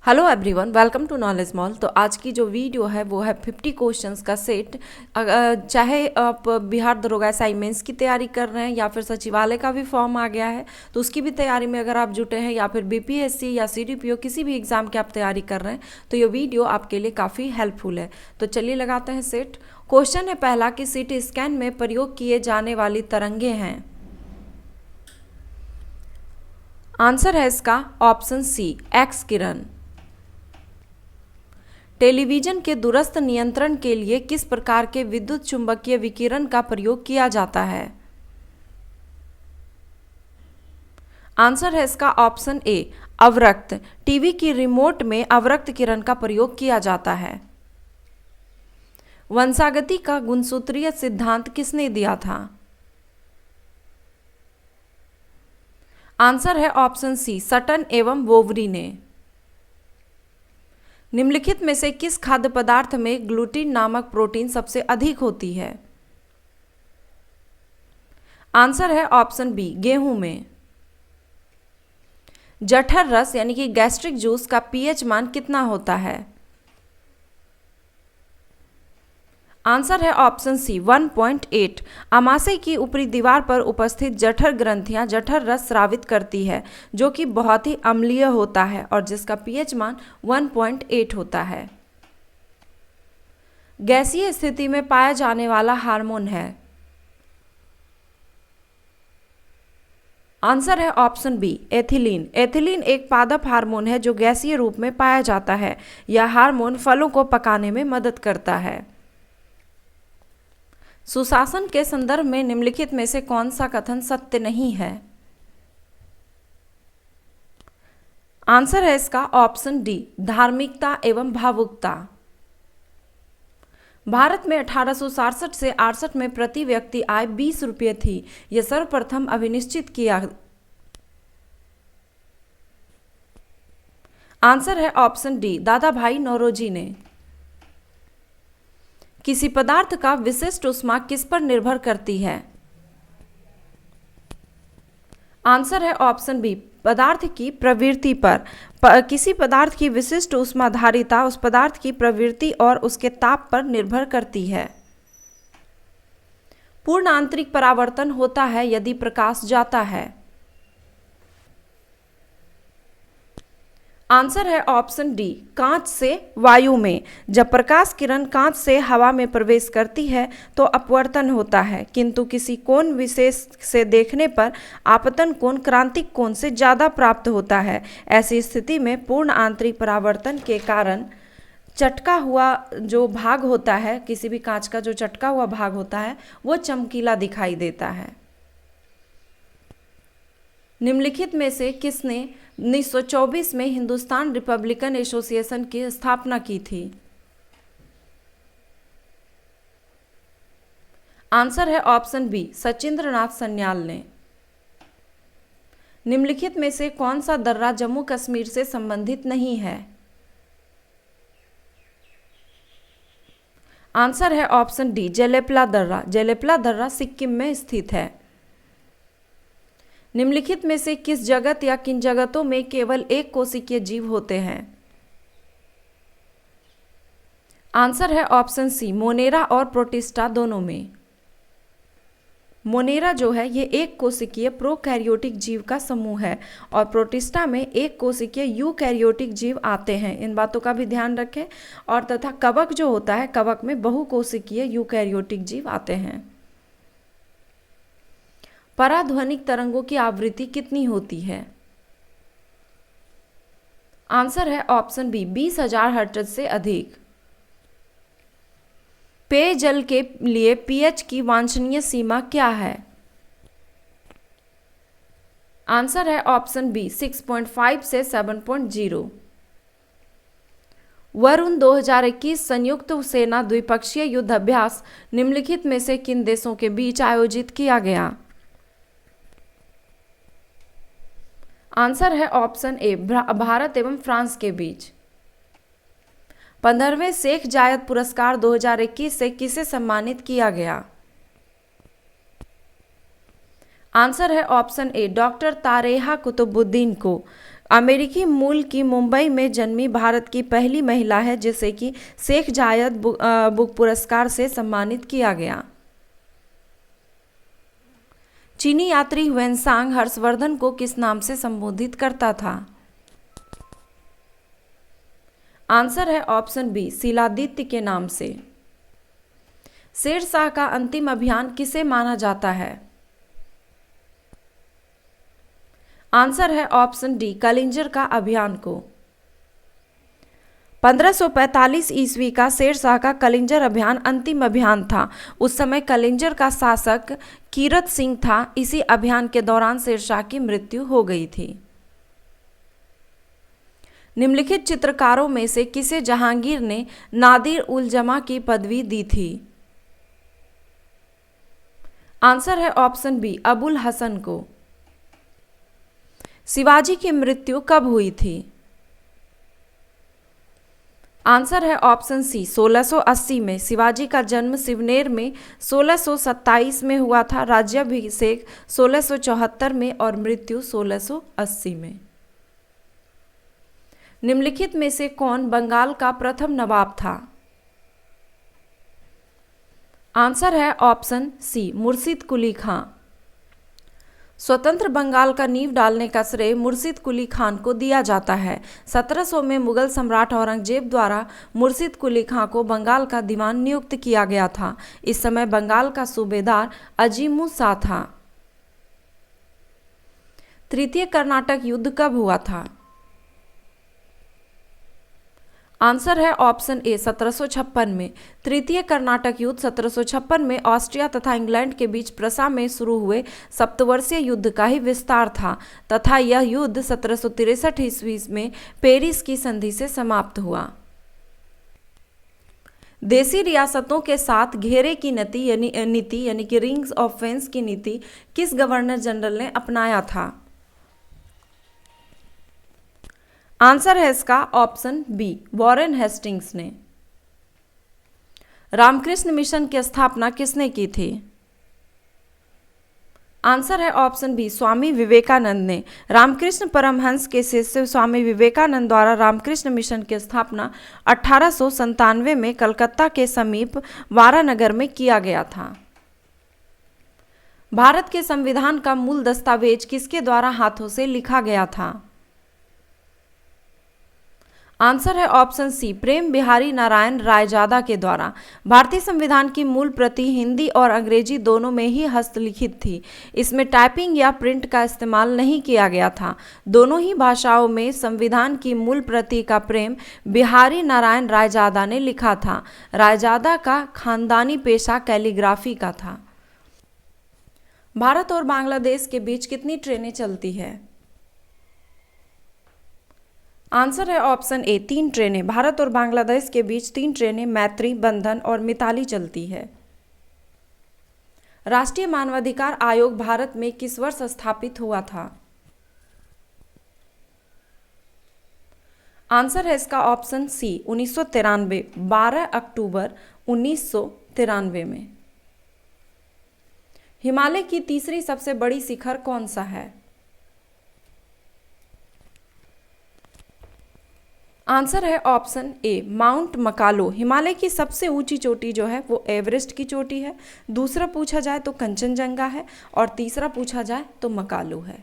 Hello everyone, welcome to knowledge mall. तो आज की जो वीडियो है वो है 50 क्वेश्चंस का सेट। चाहे आप बिहार दरोगा एसआई मेंस की तैयारी कर रहे हैं या फिर सचिवालय का भी फॉर्म आ गया है तो उसकी भी तैयारी में अगर आप जुटे हैं, या फिर बीपीएससी या सीडीपीओ किसी भी एग्ज़ाम की आप तैयारी कर रहे हैं तो ये वीडियो आपके लिए काफ़ी हेल्पफुल है। तो चलिए लगाते हैं सेट। क्वेश्चन है पहला कि सीटी स्कैन में प्रयोग किए जाने वाली तरंगे हैं। आंसर है इसका ऑप्शन सी, एक्स किरण। टेलीविजन के दूरस्थ नियंत्रण के लिए किस प्रकार के विद्युत चुंबकीय विकिरण का प्रयोग किया जाता है? आंसर है इसका ऑप्शन ए, अवरक्त। टीवी की रिमोट में अवरक्त किरण का प्रयोग किया जाता है। वंशागति का गुणसूत्रीय सिद्धांत किसने दिया था? आंसर है ऑप्शन सी, सटन एवं वोवरी ने। निम्नलिखित में से किस खाद्य पदार्थ में ग्लूटीन नामक प्रोटीन सबसे अधिक होती है? आंसर है ऑप्शन बी, गेहूं में। जठर रस यानी कि गैस्ट्रिक जूस का पीएच मान कितना होता है? आंसर है ऑप्शन सी, 1.8। आमाशय की ऊपरी दीवार पर उपस्थित जठर ग्रंथियां जठर रस स्रावित करती है जो कि बहुत ही अम्लीय होता है और जिसका पीएच मान 1.8 होता है। गैसीय स्थिति में पाया जाने वाला हार्मोन है? आंसर है ऑप्शन बी, एथिलीन। एथिलीन एक पादप हार्मोन है जो गैसीय रूप में पाया जाता है। यह हार्मोन फलों को पकाने में मदद करता है। सुशासन के संदर्भ में निम्नलिखित में से कौन सा कथन सत्य नहीं है? आंसर है इसका ऑप्शन डी, धार्मिकता एवं भावुकता। भारत में 1867 से 68 में प्रति व्यक्ति आय 20 रुपये थी। यह सर्वप्रथम अभिनिश्चित किया। आंसर है ऑप्शन डी, दादा भाई नौरोजी ने। किसी पदार्थ का विशिष्ट ऊष्मा किस पर निर्भर करती है? आंसर है ऑप्शन बी, पदार्थ की प्रवृत्ति पर। किसी पदार्थ की विशिष्ट ऊष्माधारिता उस पदार्थ की प्रवृत्ति और उसके ताप पर निर्भर करती है। पूर्ण आंतरिक परावर्तन होता है यदि प्रकाश जाता है। आंसर है ऑप्शन डी, कांच से वायु में। जब प्रकाश किरण कांच से हवा में प्रवेश करती है तो अपवर्तन होता है, किंतु किसी कोण विशेष से देखने पर आपतन कोण क्रांतिक कोण से ज़्यादा प्राप्त होता है। ऐसी स्थिति में पूर्ण आंतरिक परावर्तन के कारण चटका हुआ जो भाग होता है, किसी भी कांच का जो चटका हुआ भाग होता है वो चमकीला दिखाई देता है। निम्नलिखित में से किसने 1924 में हिंदुस्तान रिपब्लिकन एसोसिएशन की स्थापना की थी? आंसर है ऑप्शन बी, सचिंद्रनाथ सन्याल ने। निम्नलिखित में से कौन सा दर्रा जम्मू कश्मीर से संबंधित नहीं है? आंसर है ऑप्शन डी, जेलेपला दर्रा। जेलेपला दर्रा सिक्किम में स्थित है। निम्नलिखित में से किस जगत या किन जगतों में केवल एक कोशिकीय जीव होते हैं? आंसर है ऑप्शन सी, मोनेरा और प्रोटिस्टा दोनों में। मोनेरा जो है ये एक कोशिकीय प्रोकैरियोटिक जीव का समूह है और प्रोटिस्टा में एक कोशिकीय यूकैरियोटिक जीव आते हैं। इन बातों का भी ध्यान रखें। और तथा कवक जो होता है, कवक में बहुकोशिकीय यूकैरियोटिक जीव आते हैं। पराध्वनिक तरंगों की आवृत्ति कितनी होती है? आंसर है ऑप्शन बी, 20,000 हर्ट्ज से अधिक। पेयजल के लिए पीएच की वांछनीय सीमा क्या है? आंसर है ऑप्शन बी, 6.5 से 7.0। वरुण 2021 संयुक्त सेना द्विपक्षीय युद्ध अभ्यास निम्नलिखित में से किन देशों के बीच आयोजित किया गया? आंसर है ऑप्शन ए, भारत एवं फ्रांस के बीच। 15वें शेख जायद पुरस्कार 2021 से किसे सम्मानित किया गया? आंसर है ऑप्शन ए, डॉक्टर तारेहा कुतुबुद्दीन को। अमेरिकी मूल की मुंबई में जन्मी भारत की पहली महिला है जिसे कि शेख जायद बुक पुरस्कार से सम्मानित किया गया। चीनी यात्री ह्वेनसांग हर्षवर्धन को किस नाम से संबोधित करता था? आंसर है ऑप्शन बी, शिलादित्य के नाम से। शेरशाह का अंतिम अभियान किसे माना जाता है? आंसर है ऑप्शन डी, कलिंजर का अभियान को। 1545 ईस्वी का शेरशाह का कलिंजर अभियान अंतिम अभियान था। उस समय कलिंजर का शासक कीरत सिंह था। इसी अभियान के दौरान शेरशाह की मृत्यु हो गई थी। निम्नलिखित चित्रकारों में से किसे जहांगीर ने नादिर उल जमा की पदवी दी थी? आंसर है ऑप्शन बी, अबुल हसन को। शिवाजी की मृत्यु कब हुई थी? आंसर है ऑप्शन सी, 1680 में। शिवाजी का जन्म सिवनेर में 1627 में हुआ था, राज्याभिषेक 1674 में और मृत्यु 1680 में। निम्नलिखित में से कौन बंगाल का प्रथम नवाब था? आंसर है ऑप्शन सी, मुर्शिद कुली खां। स्वतंत्र बंगाल का नींव डालने का श्रेय मुर्शिद कुली खान को दिया जाता है। 1700 में मुगल सम्राट औरंगजेब द्वारा मुर्शिद कुली खां को बंगाल का दीवान नियुक्त किया गया था। इस समय बंगाल का सूबेदार अजीमुस शाह था। तृतीय कर्नाटक युद्ध कब हुआ था? आंसर है ऑप्शन ए, 1756 में। तृतीय कर्नाटक युद्ध 1756 में ऑस्ट्रिया तथा इंग्लैंड के बीच प्रसा में शुरू हुए सप्तवर्षीय युद्ध का ही विस्तार था तथा यह युद्ध 1763 ईस्वी में पेरिस की संधि से समाप्त हुआ। देशी रियासतों के साथ घेरे की नीति यानी कि रिंग्स ऑफ फेंस की नीति किस गवर्नर जनरल ने अपनाया था? आंसर है इसका ऑप्शन बी, वॉरेन हेस्टिंग्स ने। रामकृष्ण मिशन की स्थापना किसने की थी? आंसर है ऑप्शन बी, स्वामी विवेकानंद ने। रामकृष्ण परमहंस के शिष्य स्वामी विवेकानंद द्वारा रामकृष्ण मिशन की स्थापना 1897 में कलकत्ता के समीप वारानगर में किया गया था। भारत के संविधान का मूल दस्तावेज किसके द्वारा हाथों से लिखा गया था? आंसर है ऑप्शन सी, प्रेम बिहारी नारायण रायजादा के द्वारा। भारतीय संविधान की मूल प्रति हिंदी और अंग्रेजी दोनों में ही हस्तलिखित थी। इसमें टाइपिंग या प्रिंट का इस्तेमाल नहीं किया गया था। दोनों ही भाषाओं में संविधान की मूल प्रति का प्रेम बिहारी नारायण रायजादा ने लिखा था। रायजादा का खानदानी पेशा कैलीग्राफी का था। भारत और बांग्लादेश के बीच कितनी ट्रेनें चलती है? आंसर है ऑप्शन ए, 3 ट्रेनें। भारत और बांग्लादेश के बीच 3 ट्रेनें मैत्री, बंधन और मिताली चलती है। राष्ट्रीय मानवाधिकार आयोग भारत में किस वर्ष स्थापित हुआ था? आंसर है इसका ऑप्शन सी, 1993, 12 अक्टूबर 1993 में। हिमालय की तीसरी सबसे बड़ी शिखर कौन सा है? आंसर है option A, mount Makalu. Himalaya की सबसे ऊंची चोटी जो है वो एवरेस्ट की चोटी है। दूसरा पूछा जाए तो कंचनजंगा है और तीसरा पूछा जाए तो मकालो है।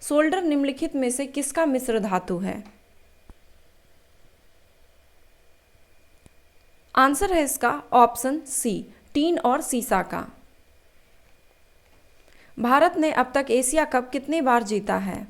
सोल्डर निम्नलिखित में से किसका मिश्र धातु है? आंसर है इसका ऑप्शन सी, टीन और सीसा का। भारत ने अब तक एशिया कप कितनी बार जीता है?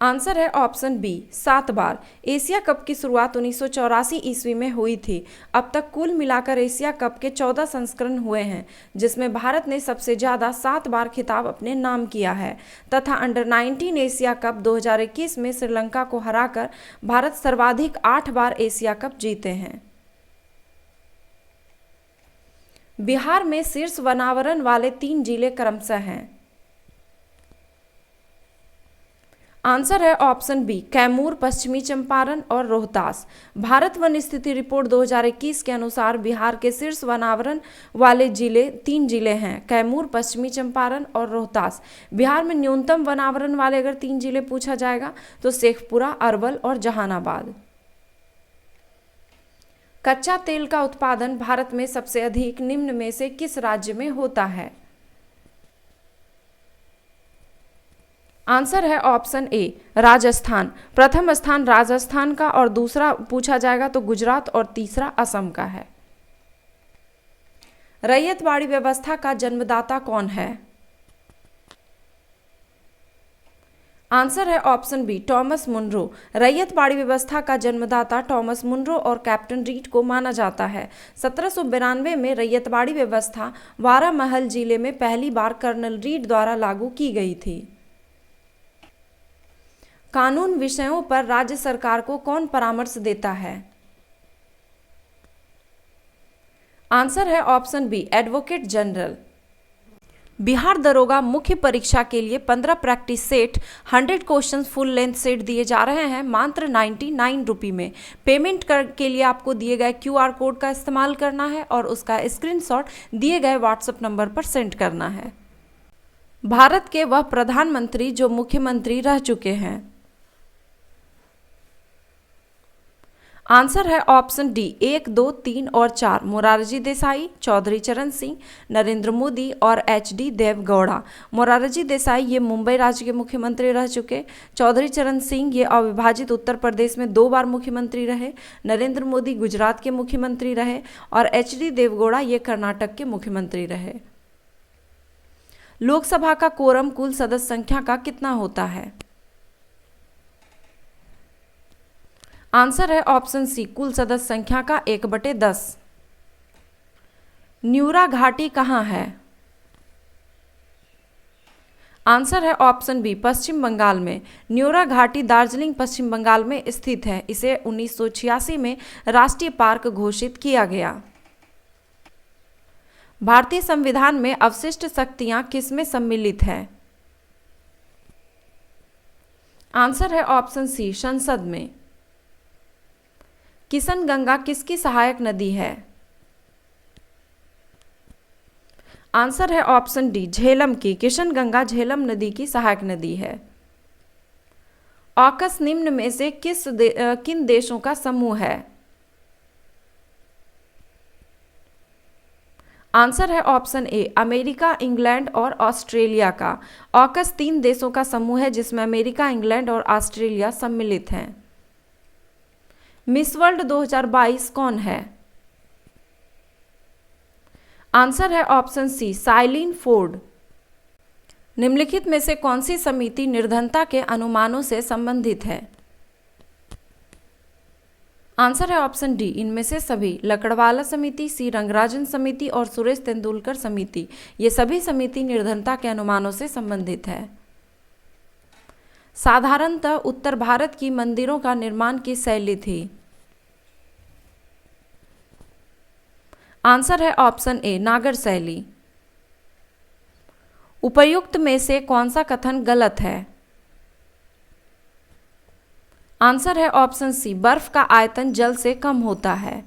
आंसर है ऑप्शन बी, 7 बार। एशिया कप की शुरुआत 1984 ईस्वी में हुई थी। अब तक कुल मिलाकर एशिया कप के 14 संस्करण हुए हैं, जिसमें भारत ने सबसे ज़्यादा 7 बार खिताब अपने नाम किया है तथा अंडर 19 एशिया कप 2021 में श्रीलंका को हराकर भारत सर्वाधिक 8 बार एशिया कप जीते हैं। बिहार में शीर्ष वनावरण वाले 3 जिले क्रमशः हैं। आंसर है ऑप्शन बी, कैमूर, पश्चिमी चंपारण और रोहतास। भारत वन स्थिति रिपोर्ट 2021 के अनुसार बिहार के शीर्ष वनावरण वाले जिले 3 जिले हैं, कैमूर, पश्चिमी चंपारण और रोहतास। बिहार में न्यूनतम वनावरण वाले अगर 3 जिले पूछा जाएगा तो शेखपुरा, अरवल और जहानाबाद। कच्चा तेल का उत्पादन भारत में सबसे अधिक निम्न में से किस राज्य में होता है? आंसर है ऑप्शन ए, राजस्थान। प्रथम स्थान राजस्थान का और दूसरा पूछा जाएगा तो गुजरात और तीसरा असम का है। रैयतवाड़ी व्यवस्था का जन्मदाता कौन है? आंसर है ऑप्शन बी, टॉमस मुनरो। रैयतवाड़ी व्यवस्था का जन्मदाता टॉमस मुनरो और कैप्टन रीड को माना जाता है। 1792 में रैयतवाड़ी व्यवस्था वारामहल जिले में पहली बार कर्नल रीड द्वारा लागू की गई थी। कानून विषयों पर राज्य सरकार को कौन परामर्श देता है? आंसर है option B, advocate general. Bihar दरोगा मुख्य परीक्षा के लिए 15 practice set 100 questions full length set दिए जा रहे हैं मात्र 99 रुपये में। पेमेंट के लिए आपको दिए गए QR कोड का इस्तेमाल करना है और उसका स्क्रीनशॉट दिए गए व्हाट्सएप नंबर पर सेंड करना है। भारत के वह प्रधानमंत्री जो मुख्यमंत्री रह चुके हैं। आंसर है ऑप्शन डी, 1, 2, 3 और 4। मोरारजी देसाई, चौधरी चरण सिंह, नरेंद्र मोदी और HD देवगौड़ा। मोरारजी देसाई ये मुंबई राज्य के मुख्यमंत्री रह चुके। चौधरी चरण सिंह ये अविभाजित उत्तर प्रदेश में 2 बार मुख्यमंत्री रहे। नरेंद्र मोदी गुजरात के मुख्यमंत्री रहे और HD देवगौड़ा ये कर्नाटक के मुख्यमंत्री रहे। लोकसभा का कोरम कुल सदस्य संख्या का कितना होता है? आंसर है ऑप्शन सी, कुल सदस्य संख्या का 1/10। न्यूरा घाटी कहाँ है? आंसर है ऑप्शन बी, पश्चिम बंगाल में। न्यूरा घाटी दार्जिलिंग पश्चिम बंगाल में स्थित है। इसे 1986 में राष्ट्रीय पार्क घोषित किया गया। भारतीय संविधान में अवशिष्ट शक्तियां किसमें सम्मिलित है? आंसर है ऑप्शन सी, संसद में। किशनगंगा किसकी सहायक नदी है? आंसर है ऑप्शन डी, झेलम की। किशनगंगा झेलम नदी की सहायक नदी है। ऑकस निम्न में से किन देशों का समूह है? आंसर है ऑप्शन ए, अमेरिका, इंग्लैंड और ऑस्ट्रेलिया का। ऑकस 3 देशों का समूह है जिसमें अमेरिका, इंग्लैंड और ऑस्ट्रेलिया सम्मिलित हैं। मिस वर्ल्ड 2022 कौन है? आंसर है ऑप्शन सी, साइलिन फोर्ड। निम्नलिखित में से कौन सी समिति निर्धनता के अनुमानों से संबंधित है? आंसर है ऑप्शन डी, इनमें से सभी। लकड़वाला समिति, सी रंगराजन समिति और सुरेश तेंदुलकर समिति, ये सभी समिति निर्धनता के अनुमानों से संबंधित है। साधारणतः उत्तर भारत की मंदिरों का निर्माण की शैली थी? आंसर है ऑप्शन ए, नागर शैली। उपर्युक्त में से कौन सा कथन गलत है? आंसर है ऑप्शन सी, बर्फ का आयतन जल से कम होता है।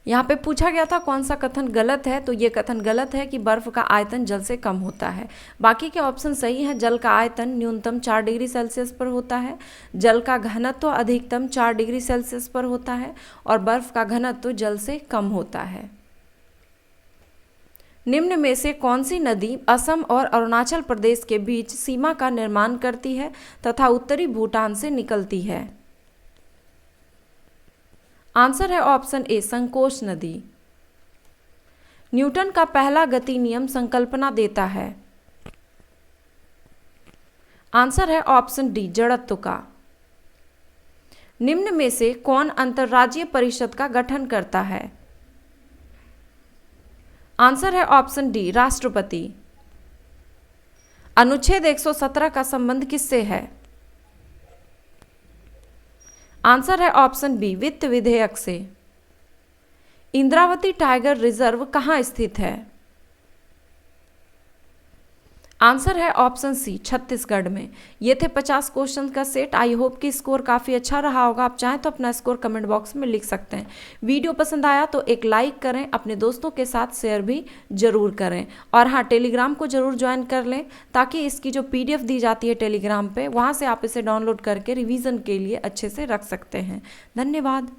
यहाँ पे पूछा गया था कौन सा कथन गलत है, तो ये कथन गलत है कि बर्फ का आयतन जल से कम होता है। बाकी के ऑप्शन सही हैं। जल का आयतन न्यूनतम 4 डिग्री सेल्सियस पर होता है, जल का घनत्व अधिकतम 4 डिग्री सेल्सियस पर होता है और बर्फ का घनत्व जल से कम होता है। निम्न में से कौन सी नदी असम और अरुणाचल प्रदेश के बीच सीमा का निर्माण करती है तथा उत्तरी भूटान से निकलती है? आंसर है ऑप्शन ए, संकोच नदी। न्यूटन का पहला गति नियम संकल्पना देता है? आंसर है ऑप्शन डी, जड़त्व का। निम्न में से कौन अंतर्राज्यीय परिषद का गठन करता है? आंसर है ऑप्शन डी, राष्ट्रपति। अनुच्छेद 117 का संबंध किससे है? आंसर है ऑप्शन बी, वित्त विधेयक से। इंद्रावती टाइगर रिजर्व कहाँ स्थित है? आंसर है ऑप्शन सी, छत्तीसगढ़ में। ये थे 50 क्वेश्चन का सेट। आई होप कि स्कोर काफ़ी अच्छा रहा होगा। आप चाहें तो अपना स्कोर कमेंट बॉक्स में लिख सकते हैं। वीडियो पसंद आया तो एक लाइक करें, अपने दोस्तों के साथ शेयर भी जरूर करें। और हाँ, टेलीग्राम को जरूर ज्वाइन कर लें, ताकि इसकी जो PDF दी जाती है टेलीग्राम पे, वहाँ से आप इसे डाउनलोड करके रिवीजन के लिए अच्छे से रख सकते हैं। धन्यवाद।